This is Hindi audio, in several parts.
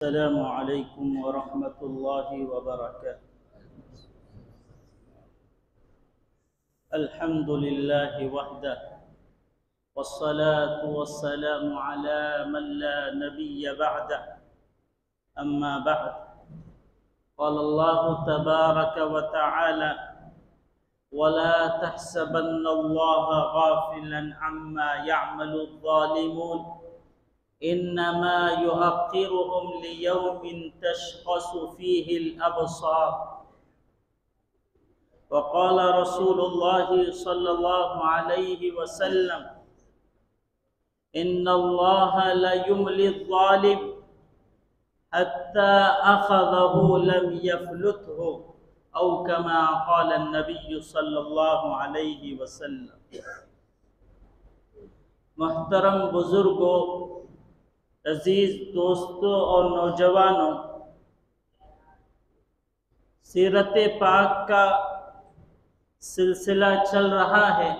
अस्सलामु अलैकुम वरहमतुल्लाहि वबरकातुहू। अल्हम्दुलिल्लाहि वहदह वस्सलातु वस्सलामु अला मन ला नबिय्य बअदह, अम्मा बअद। क़ाल अल्लाहु तबारक व तआला वला तहसबन्न अल्लाह गाफ़िलन अम्मा यअमलु ज़ालिमून इन्नमा युअख्खिरुहुम लियौमिन तशख़सु फ़ीहिल अबसार। वक़ाल रसूलुल्लाहि सल्लल्लाहु अलैहि वसल्लम इन्नल्लाह ला युमलि ज़्ज़ालिम हत्ता अख़ज़हु लम यफ़्लुतहु औ कमा क़ाल नबी सल्लल्लाहु अलैहि वसल्लम। मोहतरम बुजुर्गों, अजीज दोस्तों और नौजवानों, सीरत पाक का सिलसिला चल रहा है।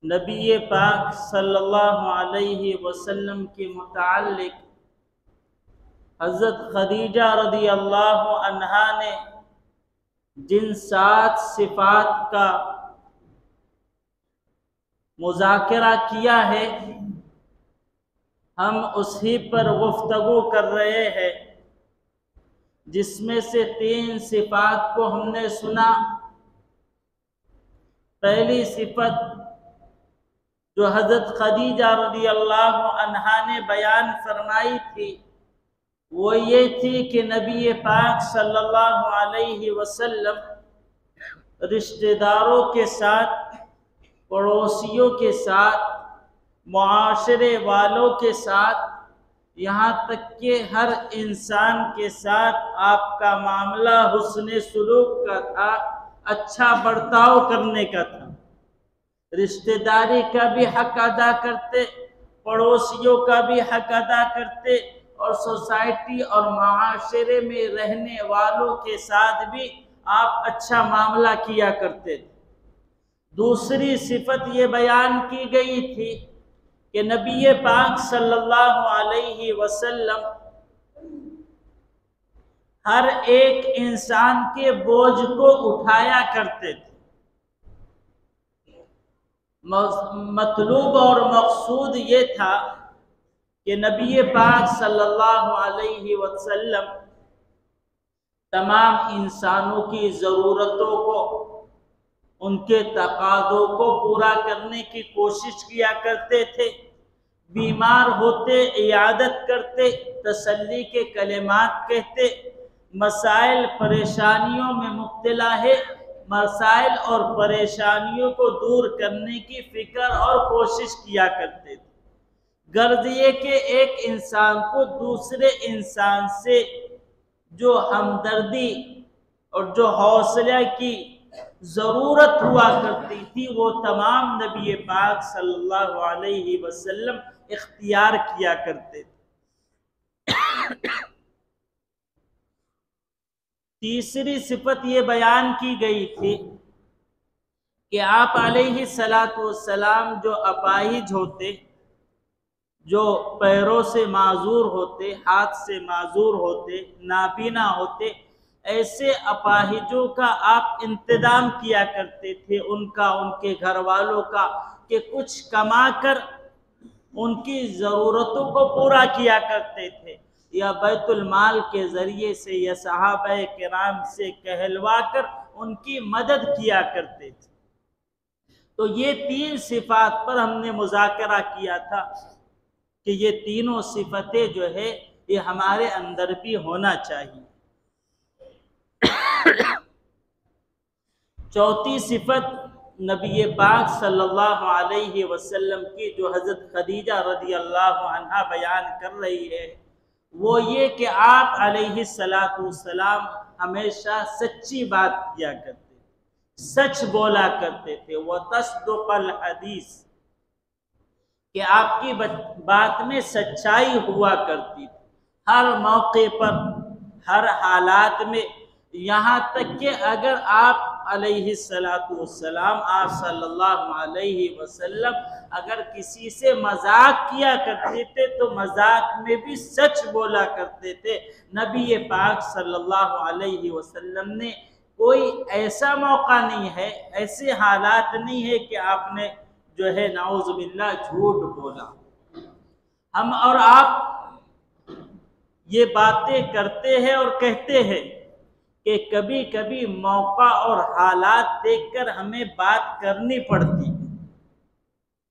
नबी पाक सल्लल्लाहु अलैहि वसल्लम के मुताल्लिक हज़रत खदीजा रज़ी अल्लाह अन्हा ने जिन 7 सिफात का मुज़ाकरा किया है, हम उसी पर गुफ्तगू कर रहे हैं, जिसमें से 3 सिफात को हमने सुना। पहली सिफत जो हज़रत खदीजा रज़ी अल्लाह अन्हा ने बयान फरमाई थी, वो ये थी कि नबी पाक सल्लल्लाहु अलैहि वसल्लम रिश्तेदारों के साथ, पड़ोसियों के साथ, मुआशरे वालों के साथ, यहाँ तक कि हर इंसान के साथ आपका मामला हुस्न सुलूक का था, अच्छा बर्ताव करने का था। रिश्तेदारी का भी हक अदा करते, पड़ोसियों का भी हक अदा करते और सोसाइटी और मुआशरे में रहने वालों के साथ भी आप अच्छा मामला किया करते थे। दूसरी सिफत ये बयान की गई थी कि नबी पाक सल्लल्लाहु अलैहि वसल्लम हर एक इंसान के बोझ को उठाया करते थे। मतलूब और मकसूद ये था कि नबी पाक सल्लल्लाहु अलैहि वसल्लम तमाम इंसानों की ज़रूरतों को, उनके तकाज़ों को पूरा करने की कोशिश किया करते थे। बीमार होते इयादत करते, तसल्ली के कलिमात कहते, मसाइल परेशानियों में मुब्तला है, मसाइल और परेशानियों को दूर करने की फिक्र और कोशिश किया करते थे। गर्ज ये कि एक इंसान को दूसरे इंसान से जो हमदर्दी और जो हौसले की ज़रूरत हुआ करती थी, वो तमाम नबी पाक सल्लल्लाहु अलैहि वसल्लम इख्तियार किया करते थे। तीसरी सिफत ये बयान की गई थी कि आप अलैहि सलातु वस्सलाम जो अपाहिज होते, जो पैरों से माजूर होते, हाथ से माजूर होते, नाबीना होते, ऐसे अपाहिजों का आप इंतजाम किया करते थे, उनका, उनके घर वालों का, कि कुछ कमा कर उनकी ज़रूरतों को पूरा किया करते थे, या बैतुल माल के ज़रिए से या सहाबा किराम से कहलवा कर उनकी मदद किया करते थे। तो ये 3 सिफात पर हमने मुज़ाकरा किया था कि ये तीनों सिफतें जो है ये हमारे अंदर भी होना चाहिए। चौथी सिफत नबी पाक सल्लल्लाहु अलैहि वसल्लम की जो हज़रत खदीजा रज़ी अल्लाह अन्हा बयान कर रही है, वो ये कि आप अलैहि सलातु वस्सलाम हमेशा सच्ची बात किया करते, सच बोला करते थे। वो तस्दुक़ल हदीस, कि आपकी बात में सच्चाई हुआ करती थी, हर मौके पर, हर हालात में। यहाँ तक कि अगर आप अलैहिस्सलातु वस्सलाम, आप सल्लल्लाहु अलैहि वसल्लम अगर किसी से मजाक किया करते थे तो मजाक में भी सच बोला करते थे। नबी पाक सल्लल्लाहु अलैहि वसल्लम ने कोई ऐसा मौका नहीं है, ऐसे हालात नहीं है कि आपने जो है नाउज़ुबिल्लाह झूठ बोला। हम और आप ये बातें करते हैं और कहते हैं कि कभी कभी मौका और हालात देखकर हमें बात करनी पड़ती है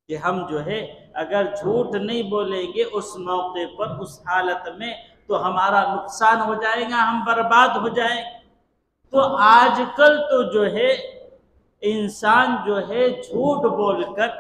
कि हम जो है अगर झूठ नहीं बोलेंगे उस मौके पर, उस हालत में, तो हमारा नुकसान हो जाएगा, हम बर्बाद हो जाएंगे। तो आजकल तो जो है इंसान जो है झूठ बोलकर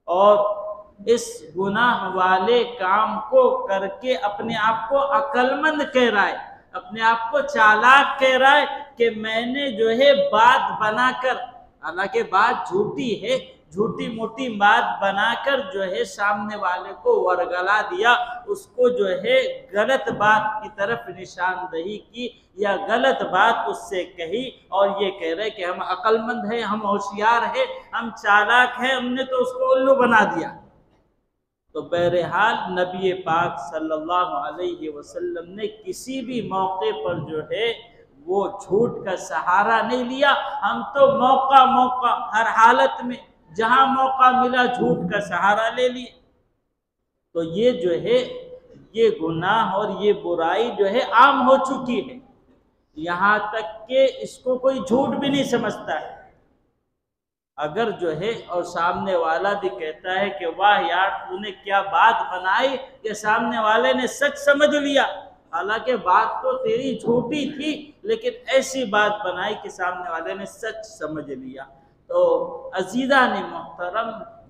और इस गुनाह वाले काम को करके अपने आप को अक्लमंद कह रहा है, अपने आप को चालाक कह रहा है कि मैंने जो है बात बनाकर, हालांकि बात झूठी है, झूठी मोटी बात बनाकर जो है सामने वाले को वरगला दिया, उसको जो है गलत बात की तरफ निशानदही की या गलत बात उससे कही, और ये कह रहे कि हम अक्लमंद हैं, हम होशियार हैं, हम चालाक हैं, हमने तो उसको उल्लू बना दिया। तो बहरहाल नबी पाक सल्लल्लाहु अलैहि वसल्लम ने किसी भी मौके पर जो है वो झूठ का सहारा नहीं लिया। हम तो मौका हर हालत में जहां मौका मिला झूठ का सहारा ले लिए। तो ये जो है ये गुनाह और ये बुराई जो है आम हो चुकी है, यहाँ तक कि इसको कोई झूठ भी नहीं समझता है। अगर जो है और सामने वाला भी कहता है कि वाह यार तूने क्या बात बनाई कि सामने वाले ने सच समझ लिया, हालांकि बात तो तेरी झूठी थी लेकिन ऐसी बात बनाई कि सामने वाले ने सच समझ लिया। तो अजीज़ान मोहतरम,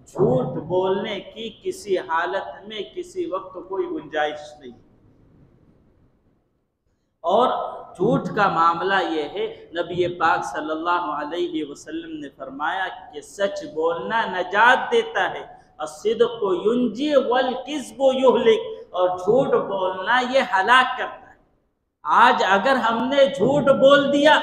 झूठ बोलने की किसी हालत में किसी वक्त कोई गुंजाइश नहीं। और झूठ का मामला ये है, नबी पाक सल्लल्लाहु अलैहि वसल्लम ने फरमाया कि सच बोलना नजात देता है, अस्सिद्क़ु युंजी वल किज़्बु युहलिक, और झूठ बोलना ये हलाक करता है। आज अगर हमने झूठ बोल दिया,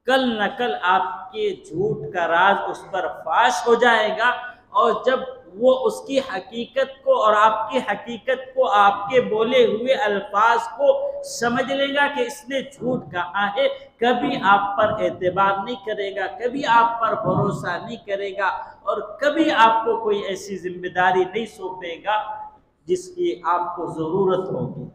कल न कल आपके झूठ का राज उस पर फाश हो जाएगा, और जब वो उसकी हकीकत को और आपकी हकीकत को, आपके बोले हुए अल्फाज को समझ लेगा कि इसने झूठ कहा है, कभी आप पर एतबार नहीं करेगा, कभी आप पर भरोसा नहीं करेगा, और कभी आपको कोई ऐसी जिम्मेदारी नहीं सौंपेगा जिसकी आपको ज़रूरत होगी,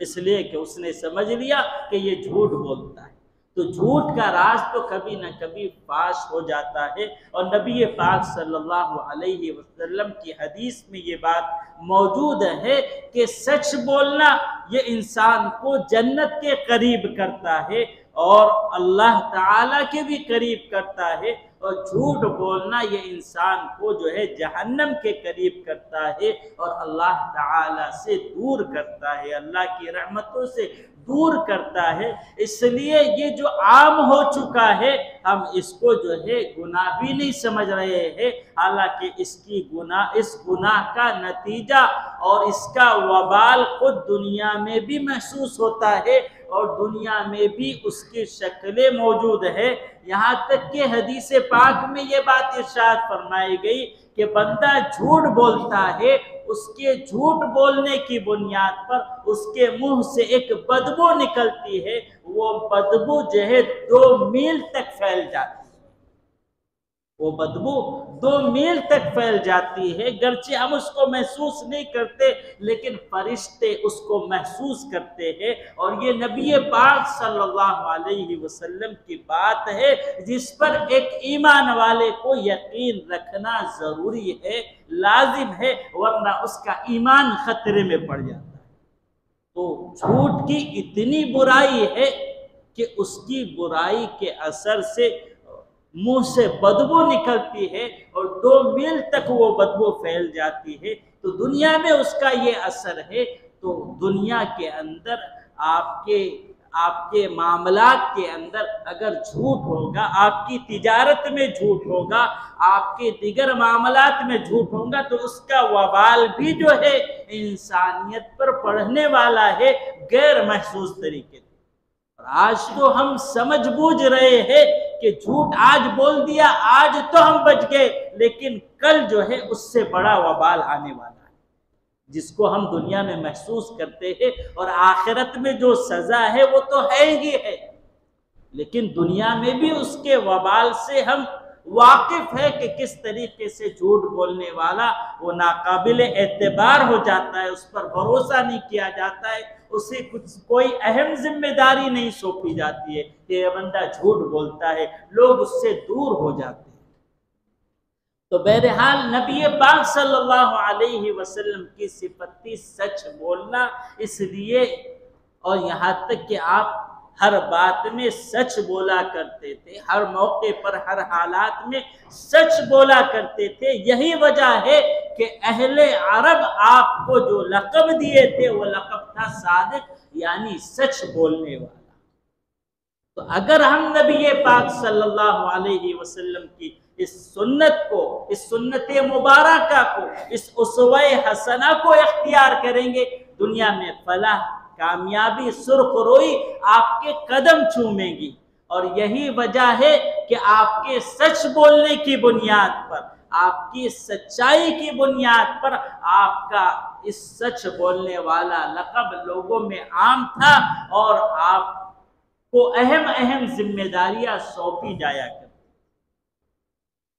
इसलिए कि उसने समझ लिया कि ये झूठ बोलता है। तो झूठ का राज तो कभी न कभी फाश हो जाता है। और नबी पाक सल्लल्लाहु अलैहि वसल्लम की हदीस में ये बात मौजूद है कि सच बोलना ये इंसान को जन्नत के करीब करता है और अल्लाह ताला के भी करीब करता है, और झूठ बोलना ये इंसान को जो है जहन्नम के करीब करता है और अल्लाह ताला से दूर करता है, अल्लाह की रहमतों से दूर करता है। इसलिए ये जो आम हो चुका है, हम इसको जो है गुनाह भी नहीं समझ रहे हैं, हालांकि इस गुनाह का नतीजा और इसका वबाल खुद दुनिया में भी महसूस होता है और दुनिया में भी उसकी शक्लें मौजूद है। यहाँ तक कि हदीस पाक में ये बात इरशाद फरमाई गई कि बंदा झूठ बोलता है, उसके झूठ बोलने की बुनियाद पर उसके मुंह से एक बदबू निकलती है, वो बदबू जो है 2 मील तक फैल जाती है, वो बदबू 2 मील तक फैल जाती है। गर्चे हम उसको महसूस नहीं करते लेकिन फरिश्ते उसको महसूस करते हैं, और ये नबी पाक सल्लल्लाहु अलैहि वसल्लम की बात है जिस पर एक ईमान वाले को यकीन रखना जरूरी है, लाजिम है, वरना उसका ईमान खतरे में पड़ जाता है। तो झूठ की इतनी बुराई है कि उसकी बुराई के असर से मुंह से बदबू निकलती है और 2 मील तक वो बदबू फैल जाती है। तो दुनिया में उसका ये असर है। तो दुनिया के अंदर आपके मामलात के अंदर अगर झूठ होगा, आपकी तिजारत में झूठ होगा, आपके दिगर मामलात में झूठ होगा, तो उसका वबाल भी जो है इंसानियत पर पड़ने वाला है गैर महसूस तरीके से। आज तो हम समझ बूझ रहे हैं कि झूठ आज बोल दिया, आज तो हम बच गए, लेकिन कल जो है उससे बड़ा वबाल आने वाला है, जिसको हम दुनिया में महसूस करते हैं, और आखिरत में जो सजा है वो तो है ही है, लेकिन दुनिया में भी उसके वबाल से हम वाकिफ है कि किस तरीके से झूठ बोलने वाला वो नाकाबिल एतबार हो जाता है, उस पर भरोसा नहीं किया जाता है, उसे कोई अहम जिम्मेदारी नहीं सौंपी जाती है कि यह बंदा झूठ बोलता है, लोग उससे दूर हो जाते हैं। तो बहरहाल नबी पाक सल्लल्लाहु अलैहि वसल्लम की सिफत थी सच बोलना, इसलिए और यहाँ तक कि आप हर बात में सच बोला करते थे, हर मौके पर हर हालात में सच बोला करते थे। यही वजह है कि अहले अरब आपको जो लक़ब दिए थे वो लक़ब था सादिक, यानी सच बोलने वाला। तो अगर हम नबी पाक सल्लल्लाहु अलैहि वसल्लम की इस सुन्नत को, इस सुन्नत मुबारका को, इस उसवा हसना को इख्तियार करेंगे, दुनिया में फलाह, कामयाबी, सुरखरोई आपके कदम चूमेगी। और यही वजह है कि आपके सच बोलने की बुनियाद पर, आपकी सच्चाई की बुनियाद पर आपका इस सच बोलने वाला लक़ब लोगों में आम था, और आपको अहम अहम जिम्मेदारियां सौंपी जाया करती।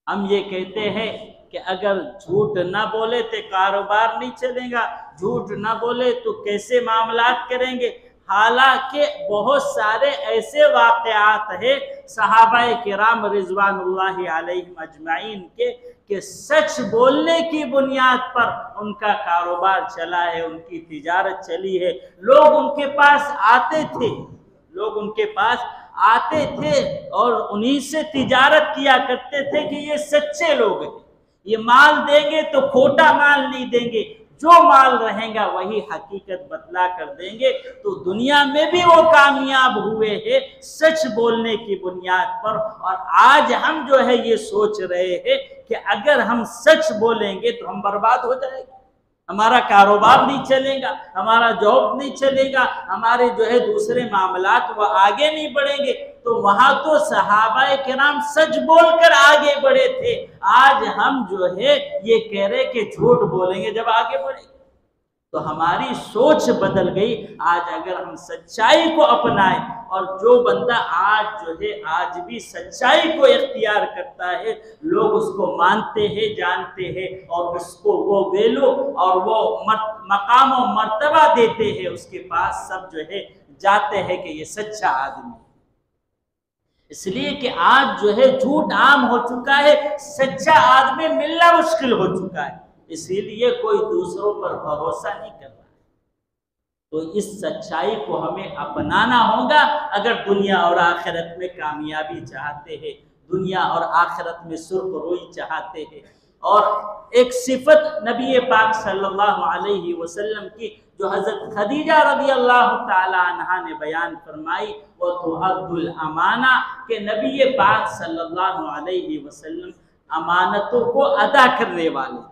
हम ये कहते हैं कि अगर झूठ ना बोले तो कारोबार नहीं चलेगा, झूठ ना बोले तो कैसे मामलात करेंगे। हालांकि बहुत सारे ऐसे वाक़यात हैं सहाबाए किराम रिज़वानुल्लाहि अलैहिम अजमाइन के कि सच बोलने की बुनियाद पर उनका कारोबार चला है, उनकी तिजारत चली है। लोग उनके पास आते थे, लोग उनके पास आते थे और उन्हीं से तिजारत किया करते थे कि ये सच्चे लोग हैं, ये माल देंगे तो खोटा माल नहीं देंगे, जो माल रहेगा वही हकीकत बतला कर देंगे। तो दुनिया में भी वो कामयाब हुए हैं सच बोलने की बुनियाद पर। और आज हम जो है ये सोच रहे हैं कि अगर हम सच बोलेंगे तो हम बर्बाद हो जाएंगे, हमारा कारोबार नहीं चलेगा, हमारा जॉब नहीं चलेगा, हमारे जो है दूसरे मामलात वो आगे नहीं बढ़ेंगे। तो वहां तो सहाबाए किराम सच बोलकर आगे बढ़े थे, आज हम जो है ये कह रहे कि झूठ बोलेंगे जब आगे बढ़ेंगे। तो हमारी सोच बदल गई। आज अगर हम सच्चाई को अपनाएं, और जो बंदा आज जो है आज भी सच्चाई को इख्तियार करता है, लोग उसको मानते हैं, जानते हैं, और उसको वो वैल्यू और वो मकाम और मर्तबा देते हैं, उसके पास सब जो है जाते हैं कि ये सच्चा आदमी। इसलिए कि आज जो है झूठ आम हो चुका है, सच्चा आदमी मिलना मुश्किल हो चुका है, इसीलिए कोई दूसरों पर भरोसा नहीं कर रहा है। तो इस सच्चाई को हमें अपनाना होगा अगर दुनिया और आखिरत में कामयाबी चाहते हैं, दुनिया और आखिरत में सुरखरोई चाहते हैं। और एक सिफत नबी पाक सल्लल्लाहु अलैहि वसल्लम की जो हज़रत खदीजा रज़ी अल्लाह ताला अन्हा ने बयान फरमाई, वो तो अद्दुल अमाना के नबी पाक सल्लल्लाहु अलैहि वसल्लम अमानतों को अदा करने वाले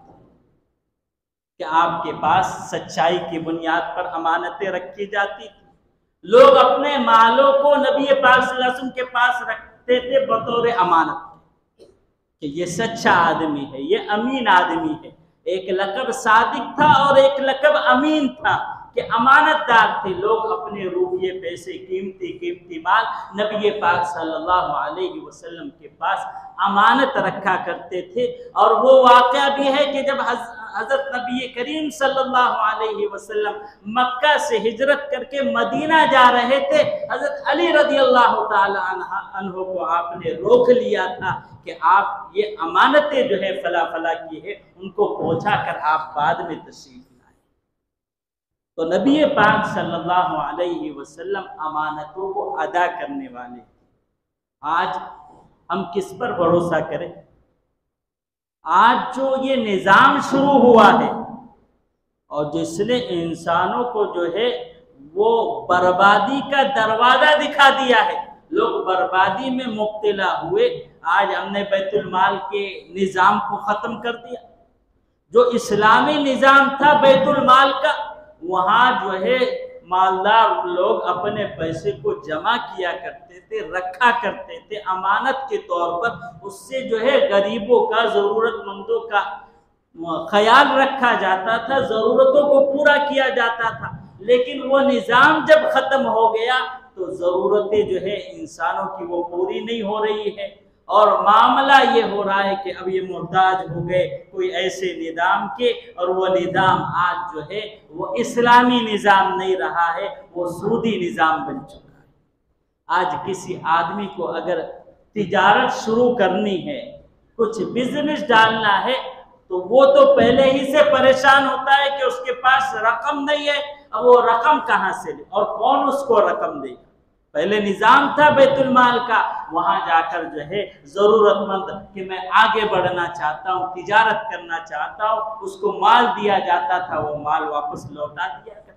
कि आपके पास सच्चाई की बुनियाद पर अमानतें रखी जाती थी। लोग अपने मालों को नबी पाक सल्लल्लाहु अलैहि वसल्लम के पास रखते थे बतौर अमानत कि ये सच्चा आदमी है, ये अमीन आदमी है। एक लक़ब सादिक था और एक लक़ब अमीन था कि अमानतदार थे। लोग अपने रुपये, पैसे, कीमती माल नबी पाक सल्लल्लाहु अलैहि वसल्लम के पास अमानत रखा करते थे। और वो वाक़या भी है कि जब हज़रत नबी करीम सल्लल्लाहु अलैहि वसल्लम मक्का से हिजरत करके मदीना जा रहे थे, हज़रत अली रज़ी अल्लाह ताला अन्हु को आपने रोक लिया था कि आप ये अमानतें जो है फला फला की है, उनको पहुंचा कर आप बाद में तशरीफ लाए। तो नबी पाक सल्लल्लाहु अलैहि वसल्लम अमानतों को अदा करने वाले। आज हम किस पर भरोसा करें? आज जो ये निज़ाम शुरू हुआ है और जिसने इंसानों को जो है वो बर्बादी का दरवाज़ा दिखा दिया है, लोग बर्बादी में मुब्तला हुए। आज हमने बैतुल माल के निज़ाम को ख़त्म कर दिया। जो इस्लामी निज़ाम था बैतुल माल का, वहाँ जो है मालदार लोग अपने पैसे को जमा किया करते थे, रखा करते थे अमानत के तौर पर। उससे जो है गरीबों का, जरूरतमंदों का ख्याल रखा जाता था, जरूरतों को पूरा किया जाता था। लेकिन वो निज़ाम जब खत्म हो गया तो ज़रूरतें जो है इंसानों की वो पूरी नहीं हो रही है, और मामला ये हो रहा है कि अब ये मोहताज हो गए कोई ऐसे निज़ाम के, और वो निज़ाम आज जो है वो इस्लामी निज़ाम नहीं रहा है, वो सूदी निज़ाम बन चुका है। आज किसी आदमी को अगर तिजारत शुरू करनी है, कुछ बिजनेस डालना है, तो वो तो पहले ही से परेशान होता है कि उसके पास रकम नहीं है। अब वो रकम कहाँ से ले और कौन उसको रकम देगा? पहले निजाम था बैतुल माल का, वहां जाकर जो है जरूरतमंद कि मैं आगे बढ़ना चाहता हूँ, तिजारत करना चाहता हूँ, उसको माल दिया जाता था, वो माल वापस लौटा दिया करता।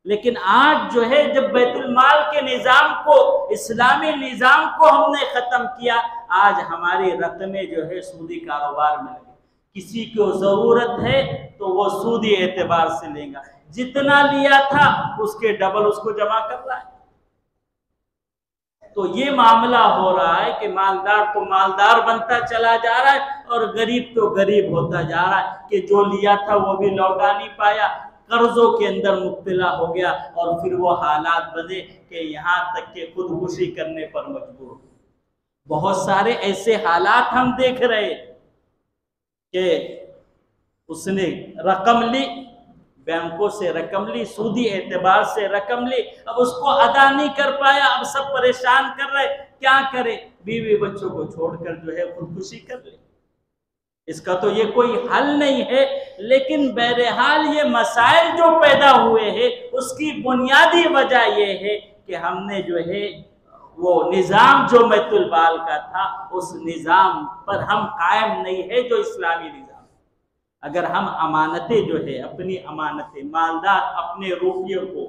लेकिन आज जो है जब बैतुल माल के निजाम को, इस्लामी निजाम को हमने खत्म किया, आज हमारी रकमें जो है सूदी कारोबार में लगी। किसी को जरूरत है तो वो सूदी एतबार से लेगा, जितना लिया था उसके डबल उसको जमा कर रहा है। तो ये मामला हो रहा है कि मालदार तो मालदार बनता चला जा रहा है और गरीब तो गरीब होता जा रहा है कि जो लिया था वो भी लौटा नहीं पाया, कर्जों के अंदर मुब्तला हो गया, और फिर वो हालात बने कि यहाँ तक के खुदकुशी करने पर मजबूर। बहुत सारे ऐसे हालात हम देख रहे कि उसने रकम ली, बैंकों से रकम ली, सूदी एतबार से रकम ली, अब उसको अदा नहीं कर पाया, अब सब परेशान कर रहे, क्या करे? बीवी बच्चों को छोड़कर जो है खुदकुशी कर ले। इसका तो ये कोई हल नहीं है। लेकिन बहरहाल ये मसाइल जो पैदा हुए हैं उसकी बुनियादी वजह ये है कि हमने जो है वो निज़ाम जो बैतुल माल का था, उस निज़ाम पर हम कायम नहीं है जो इस्लामी निज़ाम। अगर हम अमानतें जो है, अपनी अमानतें, मालदार अपने रुपये को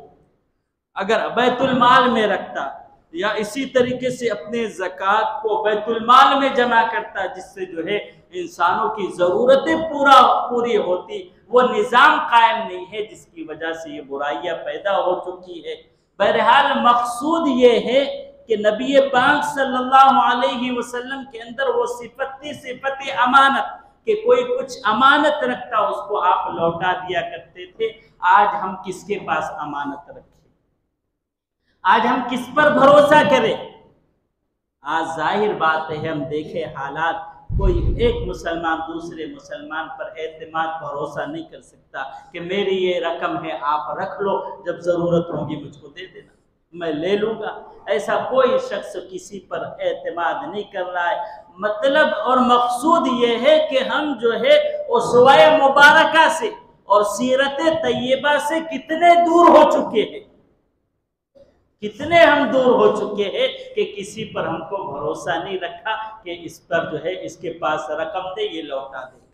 अगर बैतुल माल में रखता या इसी तरीके से अपने ज़कात को बैतुल माल में जमा करता, जिससे जो है इंसानों की ज़रूरतें पूरी होती, वो निज़ाम कायम नहीं है, जिसकी वजह से ये बुराइयां पैदा हो चुकी है। बहरहाल मकसूद ये है कि नबी पाक सल्लल्लाहु अलैहि वसल्लम के अंदर वो सिफत थी, सिफत अमानत, कि कोई कुछ अमानत रखता उसको आप लौटा दिया करते थे। आज हम किसके पास अमानत रखें? आज हम किस पर भरोसा करें? आज जाहिर बात है, हम देखें हालात, कोई एक मुसलमान दूसरे मुसलमान पर एतमाद भरोसा नहीं कर सकता कि मेरी ये रकम है, आप रख लो, जब जरूरत होगी मुझको दे देना, मैं ले लूंगा। ऐसा कोई शख्स किसी पर एतमाद नहीं कर रहा है। मतलब और मकसूद ये है कि हम जो है उसवाए मुबारका से और सीरत तैयबा से कितने दूर हो चुके हैं, कितने हम दूर हो चुके हैं कि किसी पर हमको भरोसा नहीं रखा कि इस पर जो है इसके पास रकम दे, ये लौटा देगा।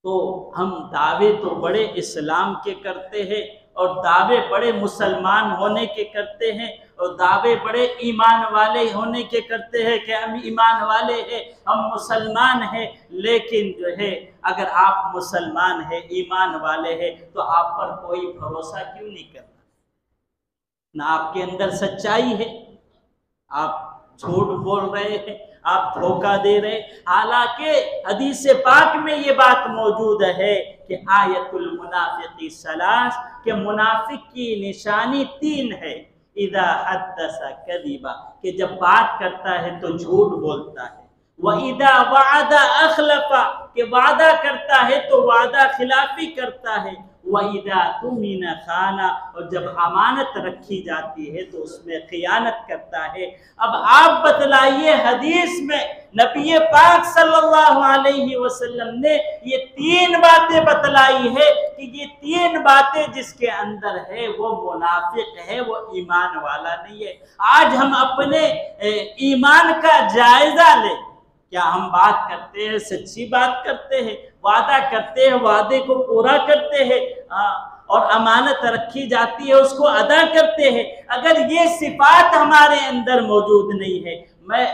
तो हम दावे तो बड़े इस्लाम के करते हैं और दावे बड़े मुसलमान होने के करते हैं और दावे बड़े ईमान वाले होने के करते हैं कि हम ईमान वाले हैं, हम मुसलमान हैं। लेकिन जो है अगर आप मुसलमान हैं, ईमान वाले हैं, तो आप पर कोई भरोसा क्यों नहीं करता? ना आपके अंदर सच्चाई है, आप झूठ बोल रहे हैं, आप धोखा दे रहे। हालांकि हदीस पाक में ये बात मौजूद है कि आयतुल मुनाफिकी सलास, के मुनाफिक की निशानी 3 है। इदा हद्दसा कदिबा, कि जब बात करता है तो झूठ बोलता है। व इदा वादा अखलफा, के वादा करता है तो वादा खिलाफी करता है। व इदा तुमिना खाना, और जब अमानत रखी जाती है तो उसमें खियानत करता है। अब आप बतलाइए, हदीस में नबी पाक सल्लल्लाहु अलैहि वसल्लम ने ये 3 बातें बतलाई है कि ये 3 बातें जिसके अंदर है वो मुनाफिक है, वो ईमान वाला नहीं है। आज हम अपने ईमान का जायजा लें। क्या हम बात करते हैं, सच्ची बात करते हैं, वादा करते हैं, वादे को पूरा करते हैं, और अमानत रखी जाती है उसको अदा करते हैं? अगर ये सिफात हमारे अंदर मौजूद नहीं है, मैं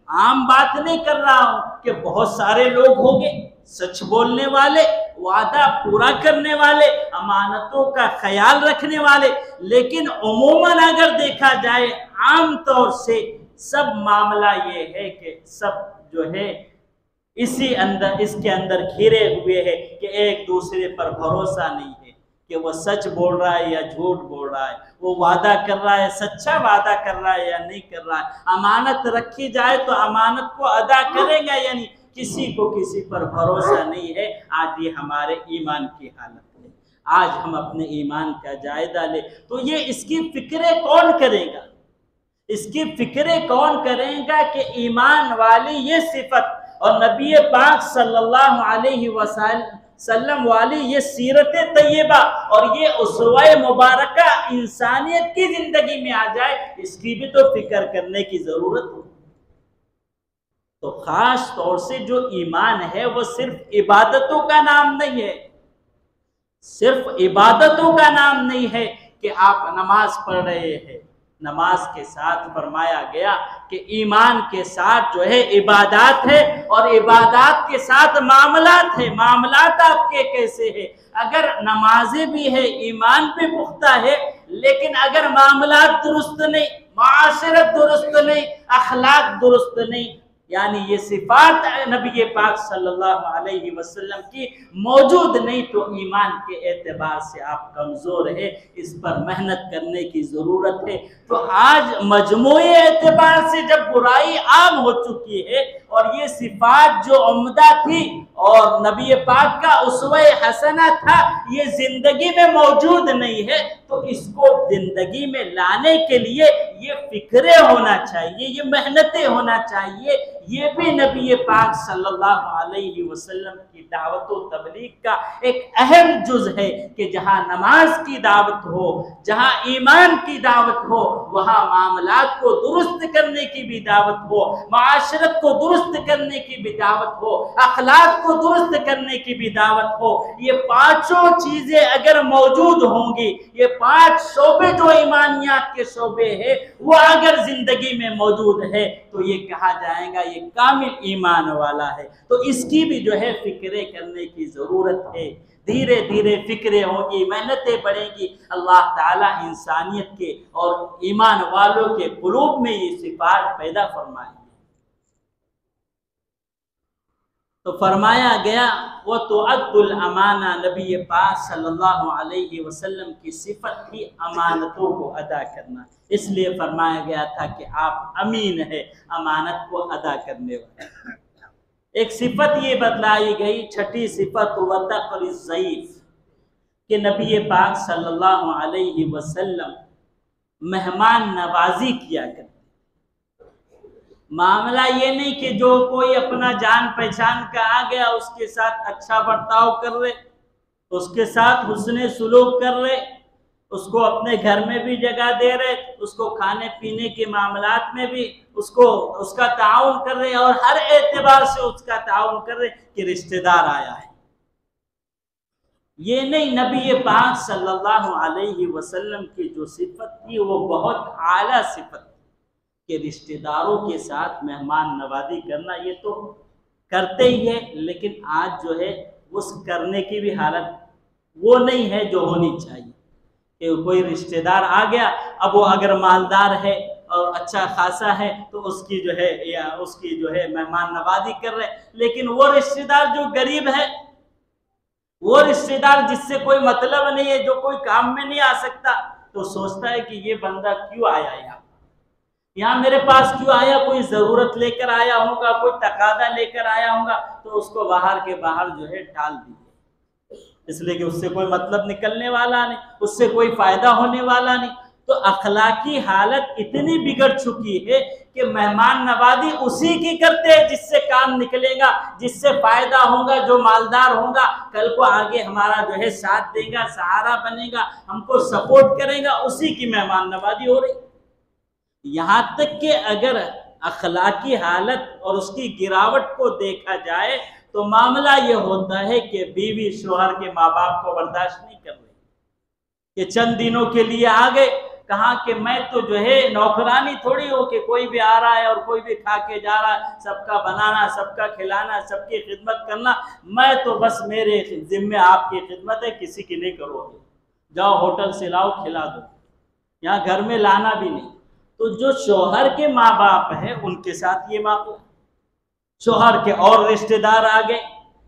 आम बात नहीं कर रहा हूं कि बहुत सारे लोग होंगे सच बोलने वाले, वादा पूरा करने वाले, अमानतों का ख्याल रखने वाले। लेकिन उमूमन अगर देखा जाए आम तौर से सब मामला ये है कि सब जो है इसके अंदर घिरे हुए है कि एक दूसरे पर भरोसा नहीं है कि वो सच बोल रहा है या झूठ बोल रहा है, वो वादा कर रहा है सच्चा वादा कर रहा है या नहीं कर रहा है। अमानत रखी जाए तो अमानत को अदा करेगा या नहीं, किसी को किसी पर भरोसा नहीं है। आज ये हमारे ईमान की हालत है। आज हम अपने ईमान का जायजा ले तो ये इसकी फिक्रे कौन करेगा, इसकी फिक्रे कौन करेगा कि ईमान वाली ये सिफत और नबी पाक सल्लल्लाहु अलैहि वसल्लम वाली ये सीरत तैयबा और ये उसवा मुबारका इंसानियत की जिंदगी में आ जाए, इसकी भी तो फिक्र करने की जरूरत हो। तो खास तौर से जो ईमान है वो सिर्फ इबादतों का नाम नहीं है, सिर्फ इबादतों का नाम नहीं है कि आप नमाज पढ़ रहे हैं। नमाज के साथ फरमाया गया कि ईमान के साथ जो है इबादत है और इबादत के साथ मामलात है। मामलात आपके कैसे है? अगर नमाजें भी है, ईमान भी पुख्ता है, लेकिन अगर मामलात दुरुस्त नहीं, माशरत दुरुस्त नहीं, अखलाक दुरुस्त नहीं, यानी ये सिफात नबी पाक सल्लल्लाहु अलैहि वसल्लम की मौजूद नहीं, तो ईमान के एतबार से आप कमज़ोर है। इस पर मेहनत करने की ज़रूरत है। तो आज मजमूई एतबार से जब बुराई आम हो चुकी है और ये सिफात जो उम्दा थी और नबी पाक का उसवा हसना था ये जिंदगी में मौजूद नहीं है, तो इसको जिंदगी में लाने के लिए ये फिक्रे होना चाहिए, ये मेहनतें होना चाहिए। ये भी नबी पाक सल्लल्लाहु अलैहि वसल्लम की दावत व तबलीग का एक अहम जुज है कि जहाँ नमाज की दावत हो, जहाँ ईमान की दावत हो, वहाँ मामलात को दुरुस्त करने की भी दावत हो, माशरत को दुरुस्त करने की भी दावत हो, अखलाक को दुरुस्त करने की भी दावत हो। ये पांचों चीजें अगर मौजूद होंगी, ये 5 शोबे जो ईमानियात के शोबे है वो अगर जिंदगी में मौजूद है तो ये कहा जाएगा ये कामिल ईमान वाला है। तो इसकी भी जो है फिक्रे करने की जरूरत है। धीरे धीरे फिक्रे होगी, मेहनतें बढ़ेंगी, अल्लाह ताला इंसानियत के और ईमान वालों के कुलूब में ये सिफात पैदा फरमाएंगे। तो फरमाया गया वो तो अद्दुल अमाना, नबी पाक सल्लल्लाहु अलैहि वसल्लम की सिफत थी अमानतों को अदा करना। इसलिए फरमाया गया था कि आप अमीन है, अमानत को अदा करने वाले। एक सिफत ये बतलाई गई, छठी सिफत वतक़र ज़ईफ़, कि नबी पाक सल्लल्लाहु अलैहि वसल्लम मेहमान नवाजी किया करते। मामला ये नहीं कि जो कोई अपना जान पहचान का आ गया उसके साथ अच्छा बर्ताव कर रहे, उसके साथ हुस्ने सुलूक कर रहे, उसको अपने घर में भी जगह दे रहे, उसको खाने पीने के मामलात में भी उसका ताउन कर रहे और हर एतबार से उसका ताउन कर रहे कि रिश्तेदार आया है। ये नहीं, नबी पाक सल्लल्लाहु अलैहि वसल्लम की जो सिफत थी वो बहुत आला सिफत कि रिश्तेदारों के साथ मेहमान नवाजी करना। ये तो करते ही है, लेकिन आज जो है उस करने की भी हालत वो नहीं है जो होनी चाहिए। कि कोई रिश्तेदार आ गया, अब वो अगर मालदार है और अच्छा खासा है तो उसकी जो है या उसकी जो है मेहमान नवाजी कर रहे, लेकिन वो रिश्तेदार जो गरीब है, वो रिश्तेदार जिससे कोई मतलब नहीं है, जो कोई काम में नहीं आ सकता, तो सोचता है कि ये बंदा क्यों आया यहाँ मेरे पास क्यों आया, कोई ज़रूरत लेकर आया होगा, कोई तकादा लेकर आया होगा, तो उसको बाहर के बाहर जो है टाल दीजिए, इसलिए कि उससे कोई मतलब निकलने वाला नहीं, उससे कोई फायदा होने वाला नहीं। तो अखलाकी हालत इतनी बिगड़ चुकी है कि मेहमान नवाजी उसी की करते हैं जिससे काम निकलेगा, जिससे फायदा होगा, जो मालदार होगा, कल को आगे हमारा जो है साथ देगा, सहारा बनेगा, हमको सपोर्ट करेगा, उसी की मेहमान नवाजी हो रही। यहाँ तक कि अगर अखलाकी हालत और उसकी गिरावट को देखा जाए तो मामला ये होता है कि बीवी शोहर के माँ बाप को बर्दाश्त नहीं कर रही, कि चंद दिनों के लिए आ गए, कहा कि मैं तो जो है नौकरानी थोड़ी हो कि कोई भी आ रहा है और कोई भी खा के जा रहा है, सबका बनाना, सबका खिलाना, सबकी खिदमत करना, मैं तो बस मेरे जिम्मे आपकी खिदमत है, किसी की नहीं करोगे, जाओ होटल से लाओ खिला दो, यहाँ घर में लाना भी नहीं। तो जो शौहर के माँ बाप है उनके साथ ये मामला, शौहर के और रिश्तेदार आ गए,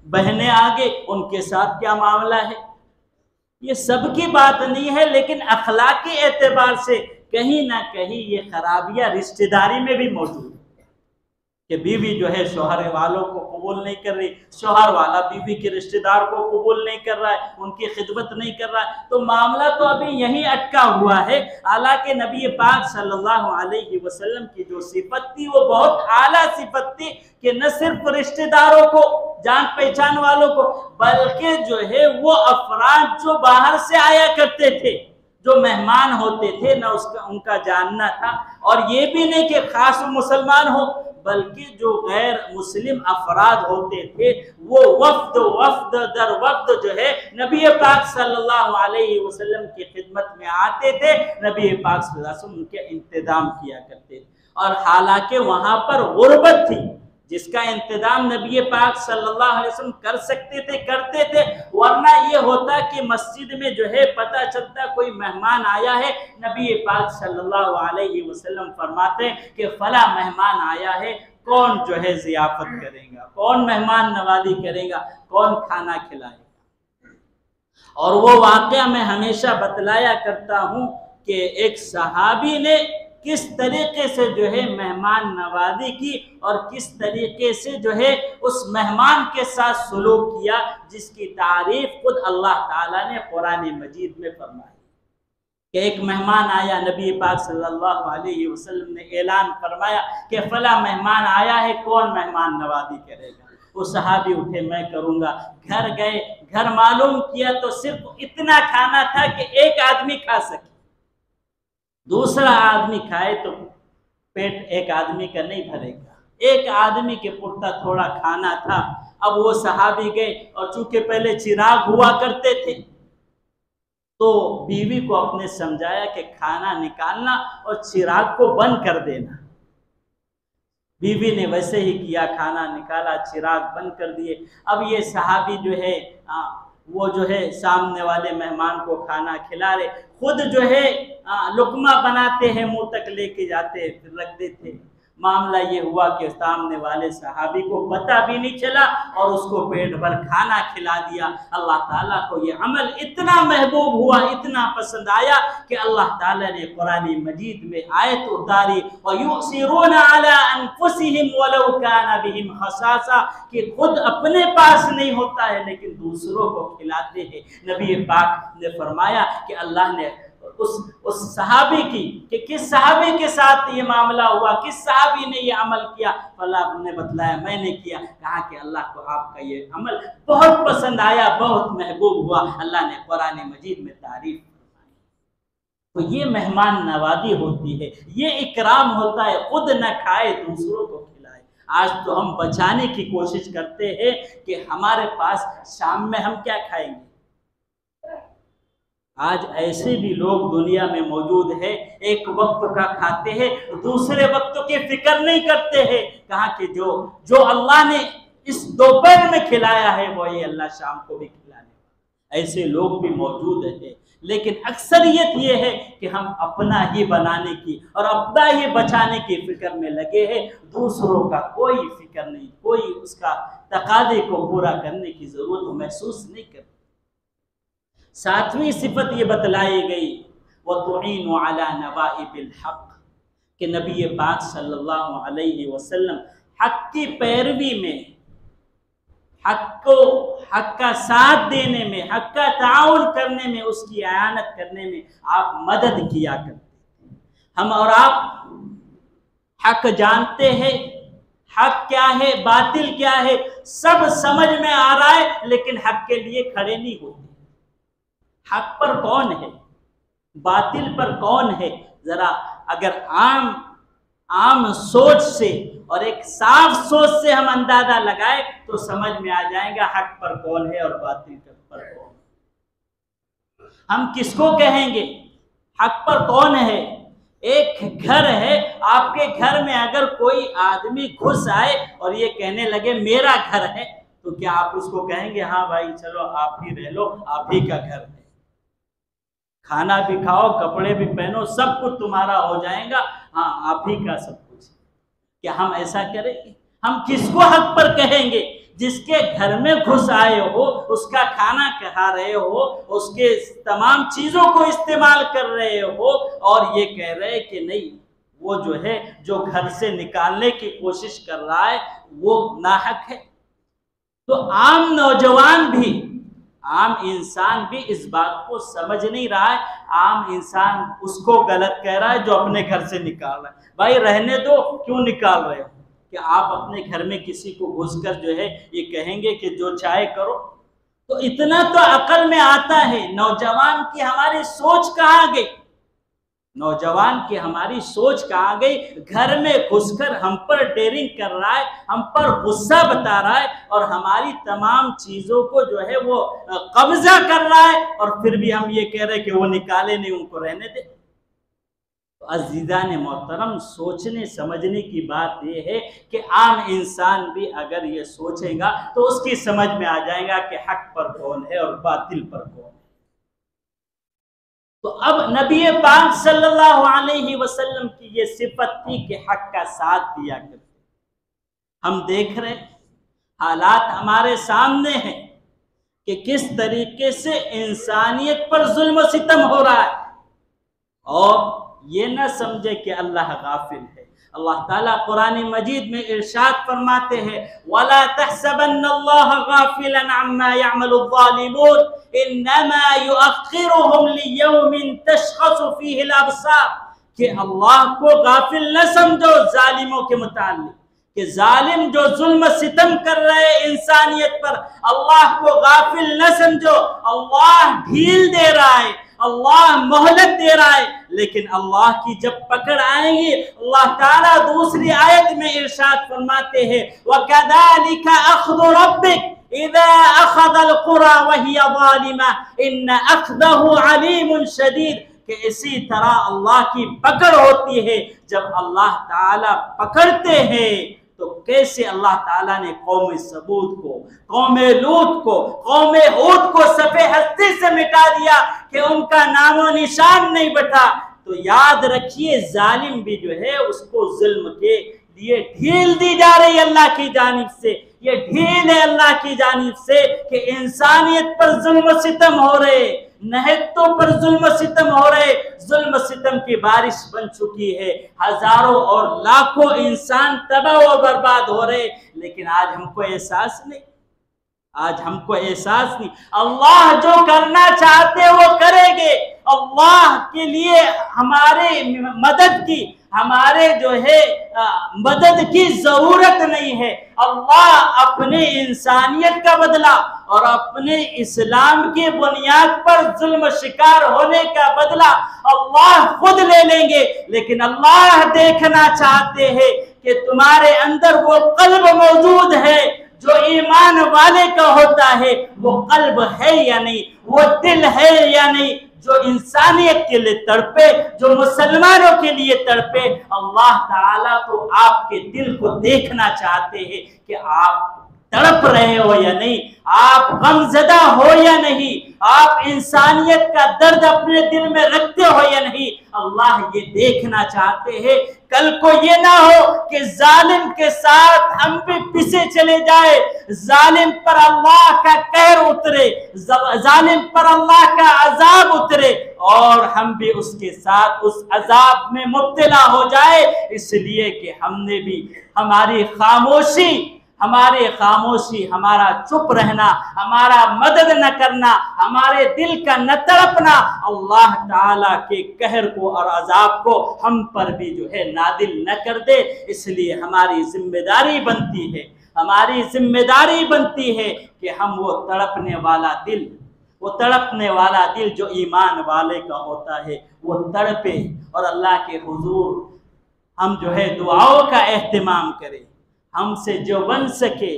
बहनें आ गए, उनके साथ क्या मामला है, ये सबकी बात नहीं है, लेकिन अखलाकी एतबार से कहीं ना कहीं ये खराबियां रिश्तेदारी में भी मौजूद है कि बीवी जो है शौहर वालों को कबूल नहीं कर रही, शौहर वाला बीवी के रिश्तेदार को कबूल नहीं कर रहा है, उनकी खिदमत नहीं कर रहा है। तो मामला तो अभी यही अटका हुआ है। हालांकि नबी पाक सल्लल्लाहु अलैहि वसल्लम की जो सिफत थी वो बहुत आला सिफत थी कि न सिर्फ रिश्तेदारों को, जान पहचान वालों को, बल्कि जो है वो अफराद जो बाहर से आया करते थे, जो मेहमान होते थे, न उसका उनका जानना था। और ये भी नहीं कि खास मुसलमान हो, बल्कि जो गैर मुस्लिम अफराद होते थे वो वफ्द दर वफ्द जो है नबी पाक सल्लल्लाहु अलैहि वसल्लम की खिदमत में आते थे, नबी पाक सल्लल्लाहु अलैहि वसल्लम उनके इंतजाम किया करते थे। और हालांकि वहां पर गुर्बत थी जिसका इंतजाम नबी पाक सल्लल्लाहु अलैहि वसल्लम कर सकते थे, करते थे। वरना ये होता कि मस्जिद में जो है पता चलता कोई मेहमान आया है, नबी पाक सल्लल्लाहु अलैहि वसल्लम फरमाते कि फला मेहमान आया है, कौन जो है जियाफत करेगा, कौन मेहमान नवाजी करेगा, कौन खाना खिलाएगा। और वो वाकया मैं हमेशा बतलाया करता हूँ कि एक सहाबी ने किस तरीके से जो है मेहमान नवाजी की और किस तरीके से जो है उस मेहमान के साथ सलूक किया, जिसकी तारीफ खुद अल्लाह ताला ने कुरान मजीद में फरमाई कि एक मेहमान आया, नबी पाक सल्लल्लाहु अलैहि वसल्लम ने ऐलान फरमाया कि फला मेहमान आया है, कौन मेहमान नवाजी करेगा। वो सहाबी उठे, मैं करूँगा। घर गए, घर मालूम किया तो सिर्फ इतना खाना था कि एक आदमी खा सके, दूसरा आदमी खाए तो पेट एक आदमी का नहीं भरेगा, एक आदमी के पुरता थोड़ा खाना था। अब वो सहाबी गए और चूंकि पहले चिराग हुआ करते थे तो बीवी को अपने समझाया कि खाना निकालना और चिराग को बंद कर देना। बीवी ने वैसे ही किया, खाना निकाला, चिराग बंद कर दिए। अब ये सहाबी जो है वो जो है सामने वाले मेहमान को खाना खिला रहे, खुद जो है लुकमा बनाते हैं, मुंह तक लेके जाते फिर रख देते। मामला ये हुआ कि सामने वाले सहाबी को पता भी नहीं चला और उसको पेट भर खाना खिला दिया। अल्लाह ताला को ये अमल इतना महबूब हुआ, इतना पसंद आया कि अल्लाह ताला ने कुरान मजीद में आयत उतारी, वयुसिरूना अला अनफुसिहिम वलौ काना बिहिम खसासा, कि खुद अपने पास नहीं होता है लेकिन दूसरों को खिलाते हैं। नबी पाक ने फरमाया कि अल्लाह ने उस सहाबी की, कि किस सहाबी के साथ ये मामला हुआ, किस सहाबी ने ये अमल किया, अल्लाह ने बतलाया मैंने किया। कहा कि अल्लाह को आपका ये अमल बहुत पसंद आया, बहुत महबूब हुआ। अल्लाह ने कुरान मजीद में तारीफ फरमाई। तो ये मेहमान नवाजी होती है, ये इकराम होता है, खुद न खाए दूसरों को खिलाए। आज तो हम बचाने की कोशिश करते हैं कि हमारे पास शाम में हम क्या खाएंगे। आज ऐसे भी लोग दुनिया में मौजूद है, एक वक्त का खाते हैं, दूसरे वक्तों की फिक्र नहीं करते हैं। कहा कि जो अल्लाह ने इस दोपहर में खिलाया है वो ये अल्लाह शाम को भी खिलाने। ऐसे लोग भी मौजूद है, लेकिन अक्सरियत ये है कि हम अपना ही बनाने की और अपना ही बचाने की फिक्र में लगे हैं, दूसरों का कोई फिक्र नहीं, कोई उसका तकादे को पूरा करने की जरूरत महसूस नहीं करते। सातवीं सिफत ये बतलाई गई, वतुईनु अला नवाइबिल हक, कि नबी पाक सल्लल्लाहु अलैहि वसल्लम हक की पैरवी में, हक का साथ देने में, हक का ताउन करने में, उसकी आयानत करने में आप मदद किया करते। हम और आप हक जानते हैं, हक क्या है, बातिल क्या है, सब समझ में आ रहा है, लेकिन हक के लिए खड़े नहीं होते। हक पर कौन है, बातिल पर कौन है, जरा अगर आम सोच से और एक साफ सोच से हम अंदाजा लगाए तो समझ में आ जाएगा हक पर कौन है और बातिल पर कौन है। हम किसको कहेंगे हक पर कौन है? एक घर है, आपके घर में अगर कोई आदमी घुस आए और ये कहने लगे मेरा घर है, तो क्या आप उसको कहेंगे हाँ भाई चलो आप ही रह लो, आप ही का घर है, खाना भी खाओ, कपड़े भी पहनो, सब कुछ तुम्हारा हो जाएगा, हाँ आप ही का सब कुछ? क्या हम ऐसा करेंगे? हम किसको हक पर कहेंगे? जिसके घर में घुस आए हो, उसका खाना खा रहे हो, उसके तमाम चीजों को इस्तेमाल कर रहे हो, और ये कह रहे कि नहीं वो जो है, जो घर से निकालने की कोशिश कर रहा है वो नाहक है। तो आम नौजवान भी, आम इंसान भी इस बात को समझ नहीं रहा है। आम इंसान उसको गलत कह रहा है जो अपने घर से निकाल रहा है। भाई रहने दो, क्यों निकाल रहे हो? कि आप अपने घर में किसी को घुसकर जो है ये कहेंगे कि जो चाहे करो? तो इतना तो अकल में आता है। नौजवान की हमारी सोच कहाँ गई? नौजवान की हमारी सोच कहाँ गई? घर में घुसकर हम पर डेयरिंग कर रहा है, हम पर गुस्सा बता रहा है, और हमारी तमाम चीजों को जो है वो कब्जा कर रहा है, और फिर भी हम ये कह रहे हैं कि वो निकाले नहीं, उनको रहने दे। तो अज़ीज़ान मोहतरम, सोचने समझने की बात यह है कि आम इंसान भी अगर ये सोचेगा तो उसकी समझ में आ जाएगा कि हक पर कौन है और बातिल पर कौन है। तो अब नबी पाक सल्लल्लाहु अलैहि वसल्लम की ये सिफत थी कि हक का साथ दिया करते। हम देख रहे हालात हमारे सामने हैं कि किस तरीके से इंसानियत पर जुल्म सितम हो रहा है, और ये न समझे कि अल्लाह गाफिल है। अल्लाह ताला कुरान मजीद में इरशाद फरमाते हैं, वला तहसबन्नल्लाह गाफिलन अम्मा यअमलुज़्ज़ालिमून इन्नमा युअख्खिरुहुम लियौमिन तशख़सु फीहि अल-अबसार, कि अल्लाह को गाफिल न समझो जालिमों के मुताल्लिक, कि जालिम जो जुल्म सितम कर रहे इंसानियत पर, अल्लाह को गाफिल न समझो। अल्लाह ढील दे रहा है, अल्लाह मोहलत दे रहा है, लेकिन अल्लाह की जब पकड़ आएगी, अल्लाह ताला दूसरी आयत में इरशाद फरमाते हैं, वकज़ालिका अख़्ज़ु रब्बिक इज़ा अख़ज़ल क़ुरा वहिय ज़ालिमा इन्न अख़ज़हु अलीमुन शदीद, कि इसी तरह अल्लाह की पकड़ होती है। जब अल्लाह ताला पकड़ते हैं तो कैसे अल्लाह ताला ने कौम सबूत को, कौम लूत को, कौम हूद को सफ़े हस्ती से मिटा दिया कि उनका नामो निशान नहीं बचा। तो याद रखिए, जालिम भी जो है उसको जुल्म के लिए ढील दी जा रही है अल्लाह की जानिब से। ये ढील है अल्लाह की जानिब से कि इंसानियत पर जुल्म सितम हो रहे, नहत्तों पर जुल्म सितम हो रहे, जुल्म सितम की बारिश बन चुकी है, हजारों और लाखों इंसान तबाह और बर्बाद हो रहे, लेकिन आज हमको एहसास नहीं, आज हमको एहसास नहीं। अल्लाह जो करना चाहते वो करेंगे। अल्लाह के लिए हमारे मदद की, हमारे जो है मदद की जरूरत नहीं है। अल्लाह अपने इंसानियत का बदला और अपने इस्लाम के बुनियाद पर जुल्म शिकार होने का बदला अल्लाह खुद ले लेंगे। लेकिन अल्लाह देखना चाहते हैं कि तुम्हारे अंदर वो कल्ब मौजूद है जो ईमान वाले का होता है, वो कल्ब है या नहीं, वो दिल है या नहीं, जो इंसानियत के लिए तड़पे, जो मुसलमानों के लिए तड़पे। अल्लाह ताला तो आपके दिल को देखना चाहते हैं कि आप तड़प रहे हो या नहीं, आप गमजदा हो या नहीं, आप इंसानियत का दर्द अपने दिल में रखते हो या नहीं। अल्लाह ये देखना चाहते हैं। कल को ये ना हो कि जालिम के साथ हम भी पिसे चले जाए, जालिम पर अल्लाह का कहर उतरे, जालिम पर अल्लाह का अजाब उतरे और हम भी उसके साथ उस अजाब में मुब्तला हो जाए। इसलिए कि हमने भी हमारी खामोशी, हमारा चुप रहना, हमारा मदद न करना, हमारे दिल का न तड़पना अल्लाह ताला के कहर को और अजाब को हम पर भी जो है नादिल न कर दे। इसलिए हमारी जिम्मेदारी बनती है कि हम वो तड़पने वाला दिल जो ईमान वाले का होता है वो तड़पे और अल्लाह के हुजूर हम जो है दुआओं का एहतिमाम करें। हमसे जो बन सके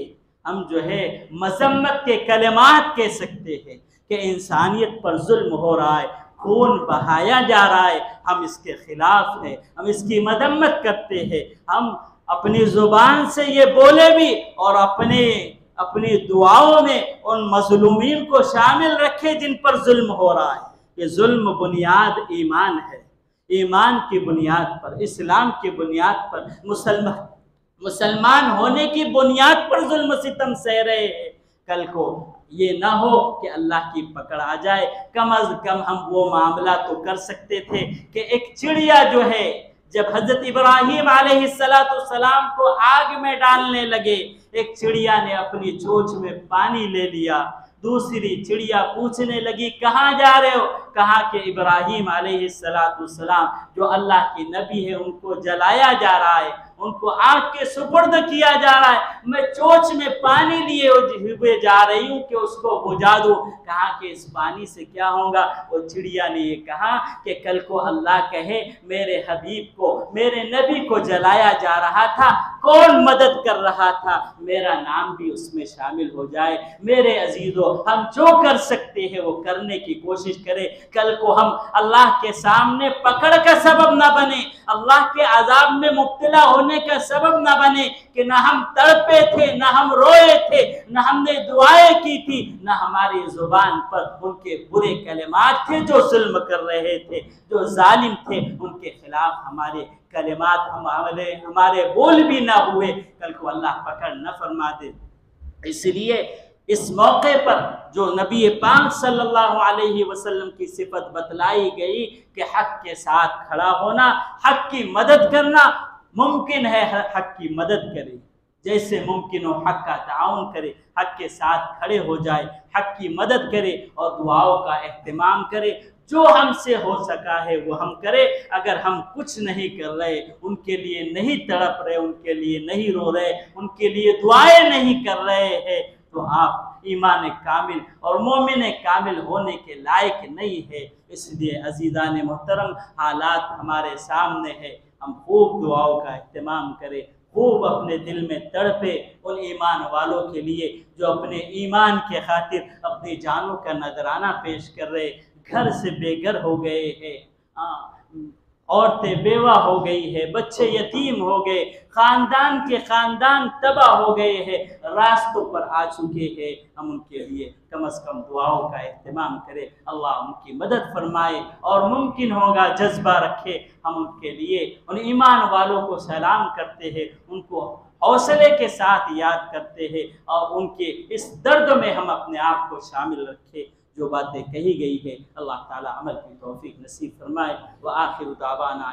हम जो है मजम्मत के कलिमात कह सकते हैं कि इंसानियत पर जुल्म हो रहा है, खून बहाया जा रहा है, हम इसके खिलाफ है, हम इसकी मदम्मत करते हैं। हम अपनी जुबान से ये बोले भी और अपनी दुआओं में उन मजलूमीन को शामिल रखे जिन पर जुल्म हो रहा है। ये जुल्म बुनियाद ईमान है, ईमान की बुनियाद पर, इस्लाम की बुनियाद पर, मुसलमान होने की बुनियाद पर जुल्म सितम सह रहे हैं। कल को ये ना हो कि अल्लाह की पकड़ आ जाए। कम अज कम हम वो मामला तो कर सकते थे कि एक चिड़िया जो है, जब हजरत इब्राहिम अलैहिस्सलाम को आग में डालने लगे, एक चिड़िया ने अपनी चोंच में पानी ले लिया। दूसरी चिड़िया पूछने लगी कहाँ जा रहे हो? कहा कि इब्राहिम अलैहिस्सलाम जो अल्लाह के नबी है उनको जलाया जा रहा है, उनको आग के सुपुर्द किया जा रहा है, मैं चोंच में पानी लिए हुए जा रही हूँ कि उसको बुझा दूं। कहा कि इस पानी से क्या होगा? वो चिड़िया ने ये कहा कि कल को अल्लाह कहे मेरे हबीब को, मेरे नबी को जलाया जा रहा था, कौन मदद कर रहा था, मेरा नाम भी उसमें शामिल हो जाए। मेरे अजीजों, हम जो कर सकते हैं वो करने की कोशिश करें। कल को हम अल्लाह के सामने पकड़ का सबब ना बने, अल्लाह के अजाब में मुब्तला होने का सबब ना बने कि ना हम तड़पे थे, ना हम रोए थे, ना हमने दुआएं की थी, ना हमारी जुबान पर उनके बुरे कलिमात थे जो जुल्म कर रहे थे, जो जालिम थे, उनके खिलाफ हमारे कलिमात, हमारे बोल भी ना हुए। कल को अल्लाह पकड़ न फरमा दे। इसलिए इस मौके पर जो नबी पाक सल्लल्लाहु अलैहि वसल्लम की सिफत बतलाई गई कि हक के साथ खड़ा होना, हक की मदद करना, मुमकिन है हक की मदद करे, जैसे मुमकिन हो हक का ताउन करे, हक के साथ खड़े हो जाए, हक की मदद करे और दुआओं का एहतमाम करे। जो हमसे हो सका है वो हम करें। अगर हम कुछ नहीं कर रहे, उनके लिए नहीं तड़प रहे, उनके लिए नहीं रो रहे, उनके लिए दुआएं नहीं कर रहे हैं, तो आप ईमान कामिल और मोमिन कामिल होने के लायक नहीं है। इसलिए अजीज़ान मोहतरम, हालात हमारे सामने है, हम खूब दुआओं का एहतमाम करें, खूब अपने दिल में तड़पे उन ईमान वालों के लिए जो अपने ईमान के खातिर अपनी जानों का नजराना पेश कर रहे, घर से बेघर हो गए हैं, औरतें बेवा हो गई है, बच्चे यतीम हो गए, खानदान के खानदान तबाह हो गए हैं, रास्तों पर आ चुके हैं। हम उनके लिए कम से कम दुआओं का एहतमाम करें, अल्लाह उनकी मदद फरमाए और मुमकिन होगा जज्बा रखे हम उनके लिए, उन ईमान वालों को सलाम करते हैं, उनको हौसले के साथ याद करते हैं और उनके इस दर्द में हम अपने आप को शामिल रखें। जो बातें कही गई है अल्लाह ताला अमल की तौफीक नसीब फरमाए। व आखिर दावाना